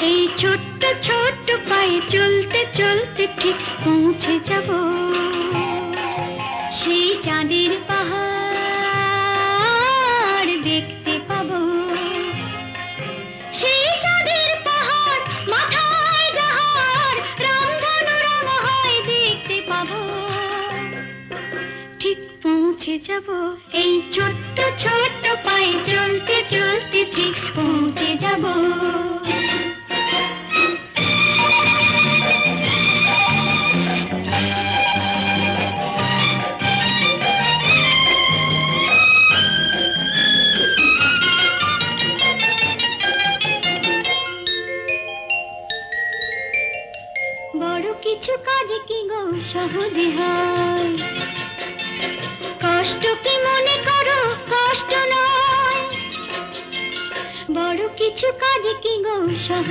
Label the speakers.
Speaker 1: এই ছোট্ট ছোট্ট পায়ে চলতে চলতে ঠিক পৌঁছে যাব সেই চাঁদের পাহাড় দেখতে পাবো। সেই চাঁদের পাহাড় মাথায় যাহার রামধনু রঙ হয় দেখতে পাবো। ঠিক পৌঁছে যাব এই ছোট্ট ছোট্ট পায়ে চলতে চলতে ঠিক পৌঁছে যাব। বড় কিছু কাজ কি গো সহজে হয়, কষ্ট কি মনে করো কষ্ট নয়। বড় কিছু কাজ কি গো সহজে